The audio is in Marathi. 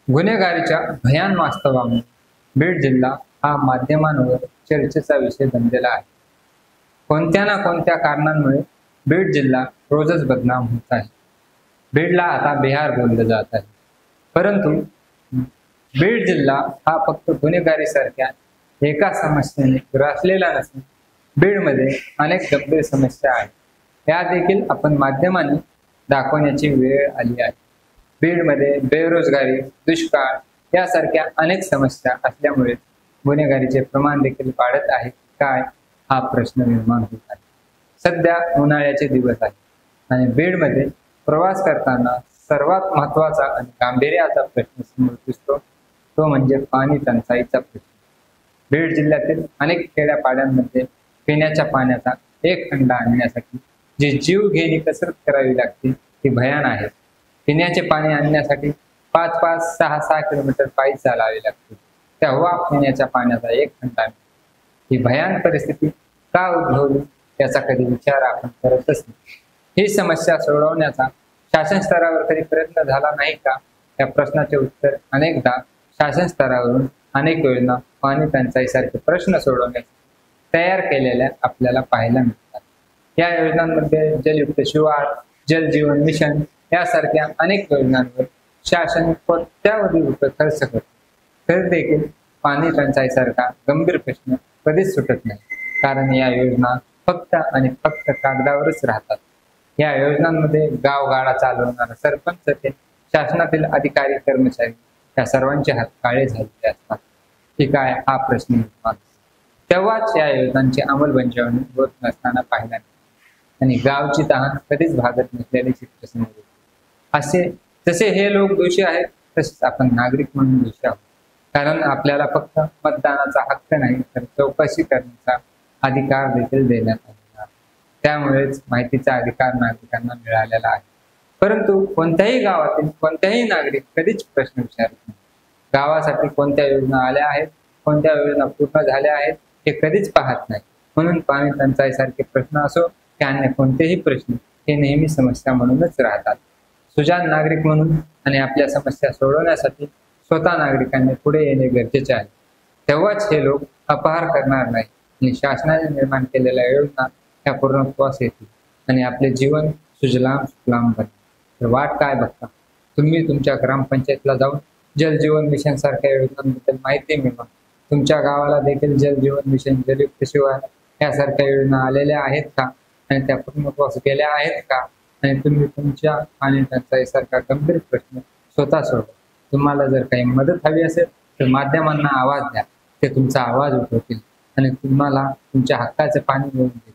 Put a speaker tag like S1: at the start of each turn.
S1: गुन्हेगारीच्या भयान वास्तवामुळे बीड जिल्हा हा माध्यमांवर चर्चेचा विषय बनलेला आहे. कोणत्या ना कोणत्या कारणांमुळे बीड जिल्हा रोजच बदनाम होत आहे. बीडला आता बिहार बोललं जात आहे. परंतु बीड जिल्हा हा फक्त गुन्हेगारीसारख्या एका समस्येने ग्रासलेला नसून बीडमध्ये अनेक गंभीर समस्या आहेत. या देखील आपण माध्यमांनी दाखवण्याची वेळ आली आहे. बीडमध्ये बेरोजगारी, दुष्काळ यासारख्या अनेक समस्या असल्यामुळे गुन्हेगारीचे प्रमाण देखील वाढत आहे काय हा प्रश्न निर्माण होत आहे. सध्या उन्हाळ्याचे दिवस आहेत आणि बीडमध्ये प्रवास करताना सर्वात महत्त्वाचा आणि गांभीर्याचा प्रश्न समोर दिसतो तो म्हणजे पाणी टंचाईचा प्रश्न. बीड जिल्ह्यातील अनेक खेड्यापाड्यांमध्ये पिण्याच्या पाण्याचा एक हंडा आणण्यासाठी जी जीवघेणी कसरत करावी लागते ती भयान आहे. पिण्याचे पाणी आणण्यासाठी 5-5, 6-6 किलोमीटर पायी चालावे लागते. तेव्हा पिण्याच्या पाण्याचा एक हंडा. ही भयान परिस्थिती का उद्भवली याचा कधी विचार आपण करतच नाही. ही समस्या सोडवण्याचा शासन स्तरावर कधी प्रयत्न झाला नाही का या प्रश्नाचे उत्तर अनेकदा शासन स्तरावरून अनेक योजना पाणी टंचाईसारखे प्रश्न सोडवण्यासाठी तयार केलेल्या आपल्याला पाहायला मिळतात. या योजनांमध्ये जलयुक्त शिवार, जल जीवन मिशन यासारख्या अनेक योजनांवर शासन कोट्यावधी रुपये खर्च करते. तर देखील पाणी टंचाईसारखा गंभीर प्रश्न कधीच सुटत नाही, कारण या योजना फक्त आणि फक्त कागदावरच राहतात. या योजनांमध्ये गावगाडा चालवणारा सरपंच ते शासनातील अधिकारी कर्मचारी या सर्वांचे हात काळे झालेले असतात. की काय हा प्रश्न निर्माण तेव्हाच या योजनांची अंमलबजावणी होत नसताना पाहिला आणि गावची तहान कधीच भागत नसलेले चित्र समोर येते. असे जसे हे लोक दोषी आहेत तसेच आपण नागरिक म्हणून दोषी आहोत, कारण आपल्याला फक्त मतदानाचा हक्क नाही तर चौकशी करण्याचा अधिकार देखील देण्यात आलेला आहे. त्यामुळेच माहितीचा अधिकार नागरिकांना मिळालेला आहे. परंतु कोणत्याही गावातील कोणत्याही नागरिक कधीच प्रश्न विचारत नाही. गावासाठी कोणत्या योजना आल्या आहेत, कोणत्या योजना पूर्ण झाल्या आहेत हे कधीच पाहत नाही. म्हणून पाणी टंचाईसारखे प्रश्न असो की अन्य कोणतेही प्रश्न हे नेहमी समस्या म्हणूनच राहतात. सुजाण नागरिक म्हणून आणि आपल्या समस्या सोडवण्यासाठी स्वतः नागरिकांनी पुढे येणे गरजेचे आहे. तेव्हाच हे लोक अपहार करणार नाही आणि शासनाने निर्माण केलेल्या योजना त्या पूर्णत्वास येतील आणि आपले जीवन सुजलाम सुफलाम बनेल. तर वाट काय बघता? तुम्ही तुमच्या ग्रामपंचायतला जाऊन जल जीवन मिशन सारख्या योजनांबद्दल माहिती मिळवा. तुमच्या गावाला देखील जल जीवन मिशन, जलयुक्त शिवार यासारख्या योजना आलेल्या आहेत का आणि त्या पूर्णत्वास गेल्या आहेत का आणि तुम्ही तुमच्या पाणी टंचाईसारखा गंभीर प्रश्न स्वतः सोडवा. तुम्हाला जर काही मदत हवी असेल तर माध्यमांना आवाज द्या. ते तुमचा आवाज उठवतील आणि तुम्हाला तुमच्या हक्काचे पाणी मिळवून देतील.